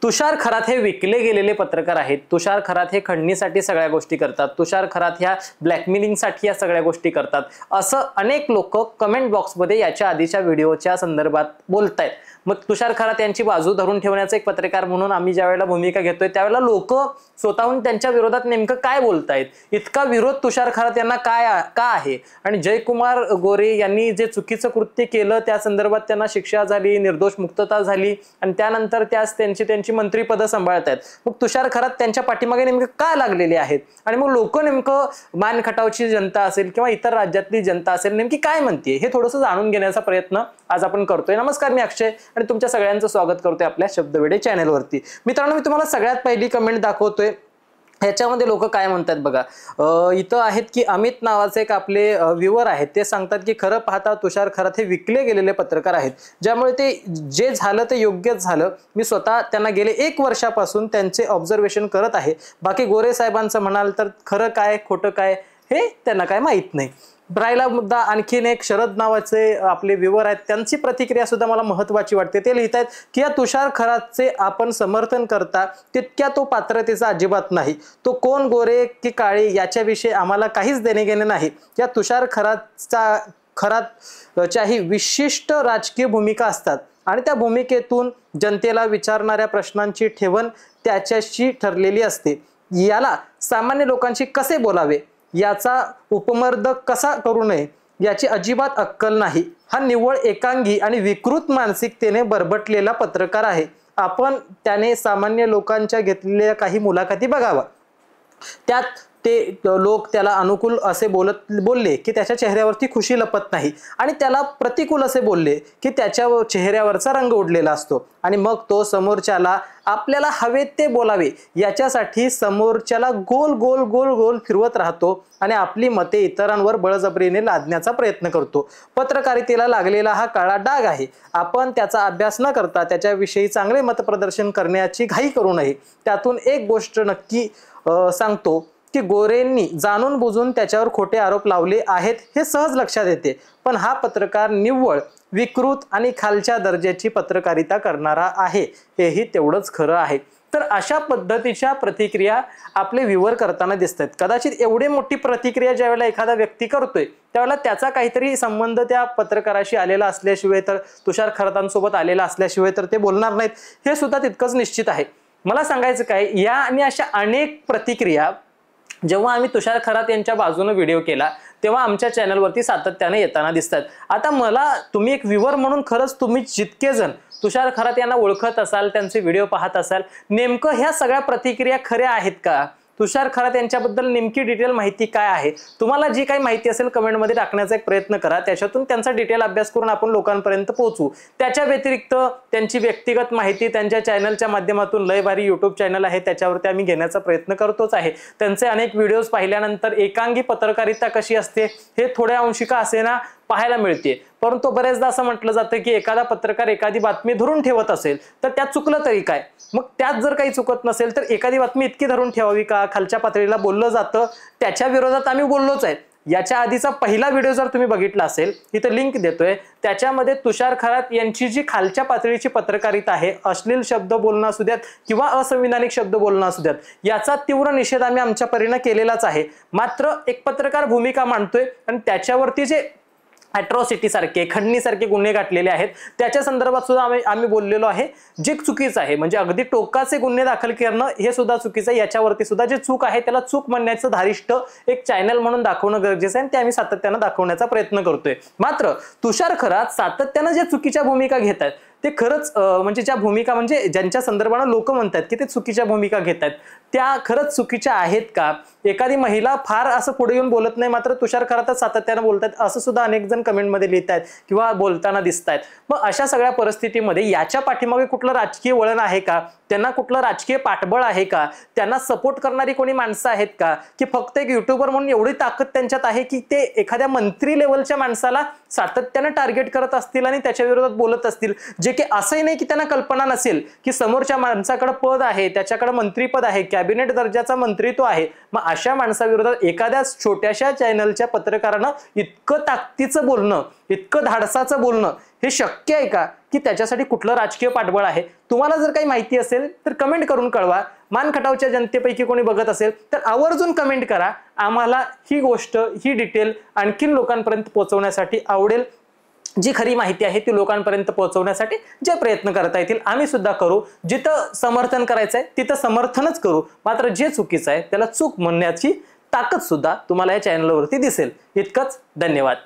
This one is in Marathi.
तुषार खरात हे विकले गेलेले पत्रकार आहेत। तुषार खरात हे खंडणीसाठी सगळ्या गोष्टी करतात। तुषार खरात ह्या ब्लॅकमेलिंगसाठी या सगळ्या गोष्टी करतात असं अनेक लोक कमेंट बॉक्समध्ये याच्या आधीच्या व्हिडिओच्या संदर्भात बोलतायत। मग तुषार खरात यांची बाजू धरून ठेवण्याचा एक पत्रकार म्हणून आम्ही ज्यावेळेला भूमिका घेतोय त्यावेळेला लोक स्वतःहून त्यांच्या विरोधात नेमकं काय बोलतायत, इतका विरोध तुषार खरात यांना का आहे आणि जयकुमार गोरे यांनी जे चुकीचं कृत्य केलं त्या संदर्भात त्यांना शिक्षा झाली, निर्दोष मुक्तता झाली आणि त्यानंतर त्यास त्यांची मंत्रीपद सांभाळतायत। मग तुषार खरात त्यांच्या पाठीमागे नेमकं का लागलेले आहेत आणि मग लोक नेमकं मानखटावची जनता असेल किंवा इतर राज्यातली जनता असेल नेमकी काय म्हणते हे थोडंसं जाणून घेण्याचा प्रयत्न आज आपण करतोय। नमस्कार, मी अक्षय आणि तुमच्या सगळ्यांचं स्वागत करतोय आपल्या शब्दवेडे चॅनलवरती। मित्रांनो, मी तुम्हाला सगळ्यात पहिली कमेंट दाखवतोय। ह्याच्यामध्ये लोक काय म्हणतात बघा, इथं आहेत की अमित नावाचे एक आपले व्ह्यूअर आहेत, ते सांगतात की खरं पाहता तुषार खरात हे विकले गेलेले पत्रकार आहेत, ज्यामुळे ते जे झालं ते योग्यच झालं। मी स्वतः त्यांना गेले 1 वर्षापासून त्यांचे ऑब्झर्वेशन करत आहे। बाकी गोरे साहेबांचं म्हणाल तर खरं काय खोटं काय हे त्यांना काय माहित नाही। राहिला मुद्दा आणखीन एक शरद नावाचे आपले व्ह्यूअर आहेत, त्यांची प्रतिक्रिया सुद्धा मला महत्त्वाची वाटते। ते लिहितात की या तुषार खरातचे आपण समर्थन करता तितक्या तो पात्रतेचा अजिबात नाही। तो कोण गोरे की काळे याच्याविषयी आम्हाला काहीच देणे घेणे नाही। या तुषार खरातच्याही विशिष्ट राजकीय भूमिका असतात आणि त्या भूमिकेतून जनतेला विचारणाऱ्या प्रश्नांची ठेवण त्याच्याशी ठरलेली असते। याला सामान्य लोकांशी कसे बोलावे, याचा उपमर्द कसा करू नये याची अजिबात अक्कल नाही। हा निव्वळ एकांगी आणि विकृत मानसिकतेने बरबटलेला पत्रकार आहे। आपण त्याने सामान्य लोकांच्या घेतलेल्या काही मुलाखती बघावा, त्यात ते लोक त्याला अनुकूल असे बोलले की त्याच्या चेहऱ्यावरती खुशी लपत नाही आणि त्याला प्रतिकूल असे बोलले की त्याच्या चेहऱ्यावरचा रंग उडलेला असतो आणि मग तो समोरच्याला आपल्याला हवे ते बोलावे याच्यासाठी समोरच्याला गोल गोल गोल गोल फिरवत राहतो आणि आपली मते इतरांवर बळजबरीने लादण्याचा प्रयत्न करतो। पत्रकारितेला लागलेला हा काळा डाग आहे। आपण त्याचा अभ्यास न करता त्याच्याविषयी चांगले मतप्रदर्शन करण्याची घाई करू नये। त्यातून एक गोष्ट नक्की सांगतो की गोरेंनी जाणून बुजून त्याच्यावर खोटे आरोप लावले आहेत हे सहज लक्षात येते, पण हा पत्रकार निव्वळ विकृत आणि खालच्या दर्जाची पत्रकारिता करणारा आहे हेही तेवढंच खरं आहे। तर अशा पद्धतीच्या प्रतिक्रिया आपले व्ह्यूअर करताना दिसतात। कदाचित एवढी मोठी प्रतिक्रिया ज्यावेळेला एखादा व्यक्ती करतोय त्यावेळेला त्याचा काहीतरी संबंध त्या पत्रकाराशी आलेला असल्याशिवाय, तर तुषार खरातांसोबत आलेला असल्याशिवाय तर ते बोलणार नाहीत हे सुद्धा तितकंच निश्चित आहे। मला सांगायचं काय, या आणि अशा अनेक प्रतिक्रिया जेव्हा आम्ही तुषार खरात यांच्या बाजूने व्हिडिओ केला तेव्हा आमच्या चॅनलवरती सातत्याने येताना दिसतात। आता मला तुम्ही एक व्ह्यूअर म्हणून खरंच तुम्ही जितके जण तुषार खरात यांना ओळखत असाल, त्यांचे व्हिडिओ पाहत असाल, नेमकं ह्या सगळ्या प्रतिक्रिया खऱ्या आहेत का? तुषार खरात यांच्याबद्दल नेमकी डिटेल माहिती काय आहे? तुम्हाला जी काही माहिती असेल कमेंटमध्ये टाकण्याचा एक प्रयत्न करा, त्याच्यातून त्यांचा डिटेल अभ्यास करून आपण लोकांपर्यंत पोहोचू। त्याच्या व्यतिरिक्त त्यांची व्यक्तिगत माहिती त्यांच्या चॅनलच्या माध्यमातून लय भारी YouTube चॅनल आहे त्याच्यावरती आम्ही घेण्याचा प्रयत्न करतोच आहे। त्यांचे अनेक व्हिडिओज पाहिल्यानंतर एकांगी पत्रकारिता कशी असते हे थोड्या अंशिका असेना पाहायला मिळते, परंतु बरेचदा असं म्हटलं जातं की एखादा पत्रकार एखादी बातमी धरून ठेवत असेल तर त्यात चुकलं तरी काय? मग त्यात जर काही चुकत नसेल तर एखादी बातमी इतकी धरून ठेवावी का? खालच्या पातळीला बोललं जातं, त्याच्या विरोधात आम्ही बोललोच आहे। याच्या आधीचा पहिला व्हिडिओ जर तुम्ही बघितला असेल, इथं लिंक देतोय, त्याच्यामध्ये तुषार खरात यांची जी खालच्या पातळीची पत्रकारिता आहे, अश्लील शब्द बोलणं असू द्यात किंवा असंविधानिक शब्द बोलणं असू द्यात, याचा तीव्र निषेध आम्ही आमच्या परीने केलेलाच आहे। मात्र एक पत्रकार भूमिका मांडतोय आणि त्याच्यावरती जे अॅट्रॉसिटी सारखे खंडणीसारखे गुन्हे गाठलेले आहेत त्याच्या संदर्भात सुद्धा आम्ही बोललेलो आहे, जे चुकीचं आहे। म्हणजे अगदी टोकाचे गुन्हे दाखल करणं हे सुद्धा चुकीचं आहे। याच्यावरती सुद्धा जे चूक आहे त्याला चूक म्हणण्याचं धारिष्ट एक चॅनल म्हणून दाखवणं गरजेचं आहे आणि ते आम्ही सातत्यानं दाखवण्याचा प्रयत्न करतोय। मात्र तुषार खरात सातत्यानं जे चुकीच्या भूमिका घेत आहेत ते खरंच म्हणजे ज्या भूमिका म्हणजे ज्यांच्या संदर्भाने लोक म्हणतात की ते चुकीच्या भूमिका घेतात त्या खरंच चुकीच्या आहेत का? एखादी महिला फार असं पुढे येऊन बोलत नाही, मात्र तुषार खरातच सातत्यानं बोलतात असं सुद्धा अनेक जण कमेंटमध्ये लिहितात किंवा बोलताना दिसतात। मग अशा सगळ्या परिस्थितीमध्ये याच्या पाठीमागे कुठलं राजकीय वळण आहे का? त्यांना कुठलं राजकीय पाठबळ आहे का? त्यांना सपोर्ट करणारी कोणी माणसं आहेत का? की फक्त एक युट्यूबर म्हणून एवढी ताकद त्यांच्यात आहे की ते एखाद्या मंत्री लेवलच्या माणसाला सातत्यानं टार्गेट करत असतील आणि त्याच्या विरोधात बोलत असतील, जे की असंही नाही की त्यांना कल्पना नसेल की समोरच्या माणसाकडे पद आहे, त्याच्याकडे मंत्रीपद आहे, कॅबिनेट दर्जाचा मंत्री तो आहे। मग अशा माणसाविरोधात एखाद्या छोट्याशा चॅनलच्या पत्रकारानं इतकं ताकदीचं बोलणं, इतकं धाडसाचं बोलणं हे शक्य आहे का, की त्याच्यासाठी कुठलं राजकीय पाठबळ आहे? तुम्हाला जर काही माहिती असेल तर कमेंट करून कळवा. मानखटावच्या जनतेपैकी कोणी बघत असेल तर आवर्जून कमेंट करा. आम्हाला ही गोष्ट, ही डिटेल आणखीन लोकांपर्यंत पोहोचवण्यासाठी आवडेल. जी खरी माहिती आहे ती लोकांपर्यंत पोहोचवण्यासाठी जे प्रयत्न करता येतील आम्ही सुद्धा करू. जिथं समर्थन करायचं आहे तिथं समर्थनच करू, मात्र जे चुकीचं आहे त्याला चूक म्हणण्याची ताकद सुद्धा तुम्हाला या चॅनलवरती दिसेल. इतकंच. धन्यवाद.